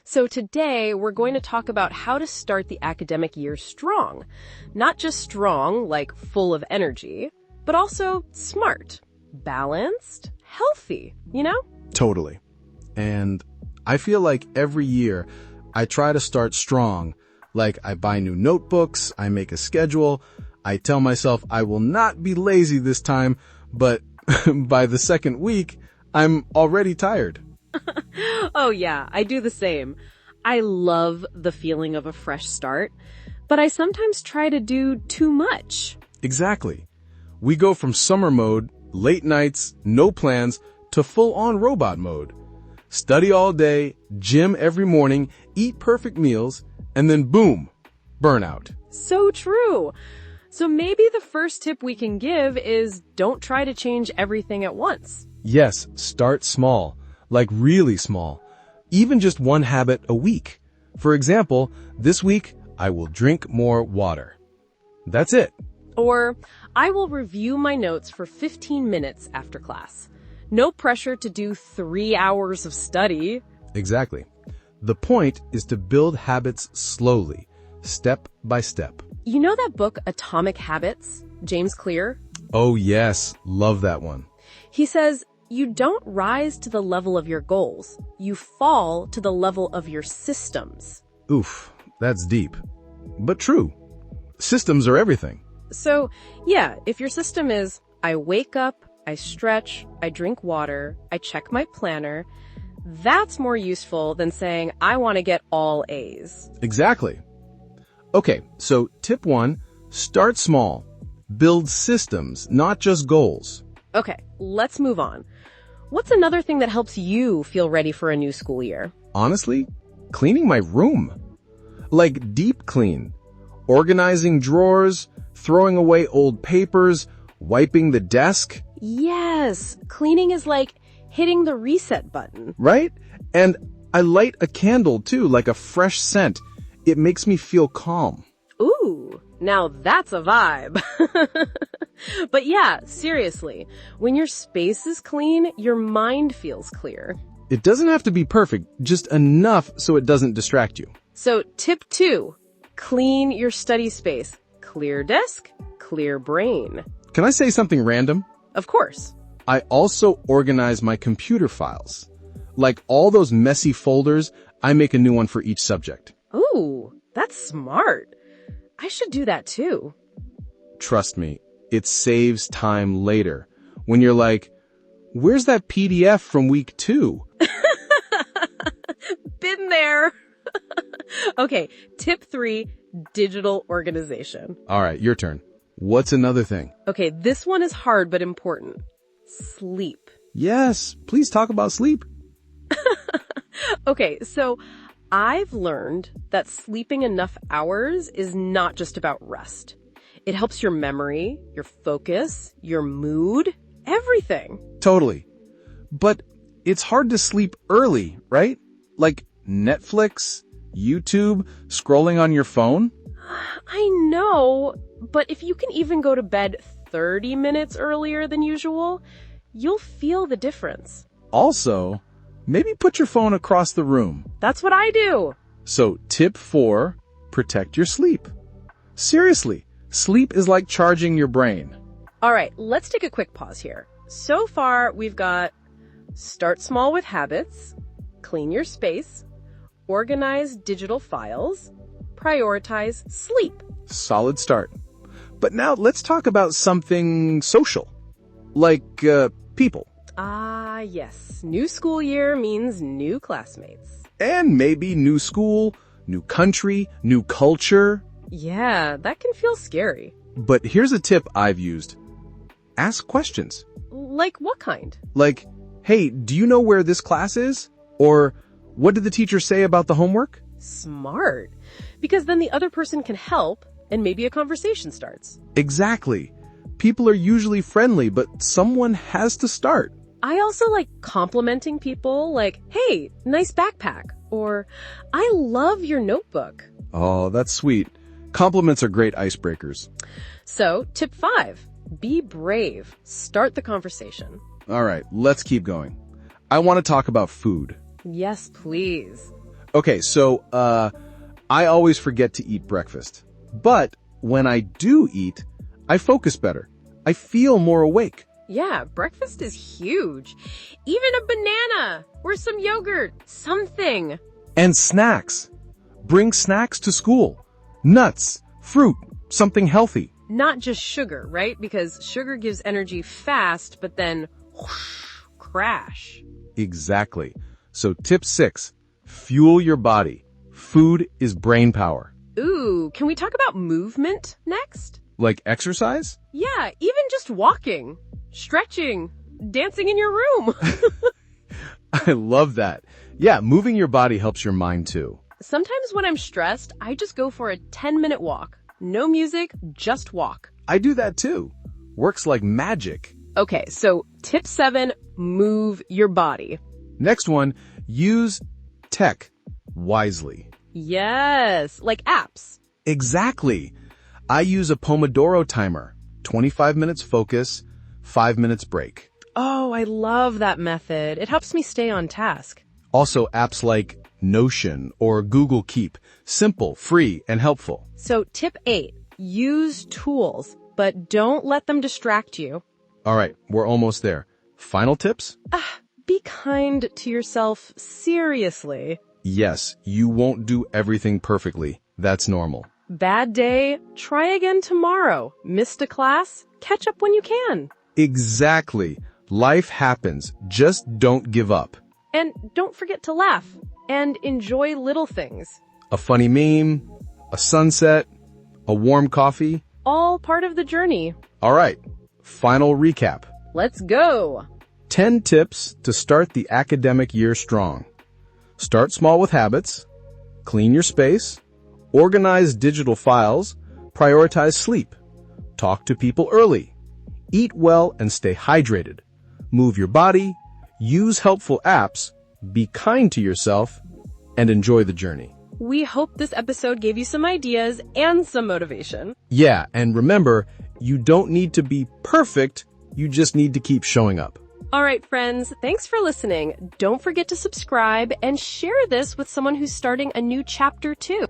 So today we're going to talk about how to start the academic year strong. Not just strong, like full of energy, but also smart, balanced, healthy, you know? Totally. And I feel like every year I try to start strong. Like I buy new notebooks, I make a schedule, I tell myself I will not be lazy this time, but by the second week, I'm already tired. Oh yeah, I do the same. I love the feeling of a fresh start, but I sometimes try to do too much. Exactly. We go from summer mode, late nights, no plans, to full-on robot mode. Study all day, gym every morning, eat perfect meals, and then boom, burnout. So true. So maybe the first tip we can give is don't try to change everything at once. Yes, start small, like really small. Even just one habit a week. For example, this week, I will drink more water. That's it. Or, I will review my notes for 15 minutes after class. No pressure to do 3 hours of study. Exactly. The point is to build habits slowly, step by step. You know that book, Atomic Habits? James Clear? Oh yes, love that one. He says, you don't rise to the level of your goals. You fall to the level of your systems. Oof, that's deep. But true. Systems are everything. So, yeah, if your system is, I wake up, I stretch, I drink water, I check my planner, that's more useful than saying, I want to get all A's. Exactly. Okay, so tip 1, start small. Build systems, not just goals. Okay, let's move on. What's another thing that helps you feel ready for a new school year? Honestly, cleaning my room. Like deep clean. Organizing drawers, throwing away old papers, wiping the desk. Yes, cleaning is like hitting the reset button. Right? And I light a candle too, like a fresh scent. It makes me feel calm. Ooh, now that's a vibe. But yeah, seriously, when your space is clean, your mind feels clear. It doesn't have to be perfect, just enough so it doesn't distract you. So tip 2, clean your study space. Clear desk, clear brain. Can I say something random? Of course. I also organize my computer files. Like all those messy folders, I make a new one for each subject. Ooh, that's smart. I should do that too. Trust me, it saves time later. When you're like, where's that PDF from week 2? Been there. Okay, tip 3, digital organization. All right, your turn. What's another thing? Okay, this one is hard but important. Sleep. Yes, please talk about sleep. Okay, so I've learned that sleeping enough hours is not just about rest. It helps your memory, your focus, your mood, everything. Totally. But it's hard to sleep early, right? Like Netflix, YouTube, scrolling on your phone? I know, but if you can even go to bed 30 minutes earlier than usual, you'll feel the difference. Also, maybe put your phone across the room. That's what I do. So tip 4, protect your sleep. Seriously, sleep is like charging your brain. All right, let's take a quick pause here. So far, we've got start small with habits, clean your space, organize digital files, prioritize sleep. Solid start. But now let's talk about something social. Like, people. Ah, yes. New school year means new classmates. And maybe new school, new country, new culture. Yeah, that can feel scary. But here's a tip I've used. Ask questions. Like what kind? Like, hey, do you know where this class is? Or, what did the teacher say about the homework? Smart. Because then the other person can help and maybe a conversation starts. Exactly. People are usually friendly, but someone has to start. I also like complimenting people like, hey, nice backpack. Or, I love your notebook. Oh, that's sweet. Compliments are great icebreakers. So, tip 5, be brave. Start the conversation. All right, let's keep going. I want to talk about food. Yes, please. Okay, so, I always forget to eat breakfast. But when I do eat, I focus better. I feel more awake. Yeah, breakfast is huge. Even a banana or some yogurt, something. And snacks. Bring snacks to school. Nuts, fruit, something healthy. Not just sugar, right? Because sugar gives energy fast, but then whoosh, crash. Exactly. So tip 6, fuel your body. Food is brain power. Ooh, can we talk about movement next? Like exercise? Yeah, even just walking, stretching, dancing in your room. I love that. Yeah, moving your body helps your mind too. Sometimes when I'm stressed, I just go for a 10-minute walk. No music, just walk. I do that too. Works like magic. Okay, so tip 7, move your body. Next one, use tech wisely. Yes, like apps. Exactly. I use a Pomodoro timer. 25 minutes focus, 5 minutes break. Oh, I love that method. It helps me stay on task. Also apps like Notion or Google Keep. Simple, free, and helpful. So tip 8, use tools, but don't let them distract you. All right, we're almost there. Final tips? Be kind to yourself, seriously. Yes, you won't do everything perfectly. That's normal. Bad day, try again tomorrow. Missed a class, catch up when you can. Exactly. Life happens. Just don't give up. And don't forget to laugh and enjoy little things. A funny meme, a sunset, a warm coffee. All part of the journey. All right, final recap. Let's go. 10 tips to start the academic year strong. Start small with habits. Clean your space. Organize digital files. Prioritize sleep. Talk to people early. Eat well and stay hydrated. Move your body. Use helpful apps. Be kind to yourself. And enjoy the journey. We hope this episode gave you some ideas and some motivation. Yeah, and remember, you don't need to be perfect. You just need to keep showing up. All right, friends, thanks for listening. Don't forget to subscribe and share this with someone who's starting a new chapter too.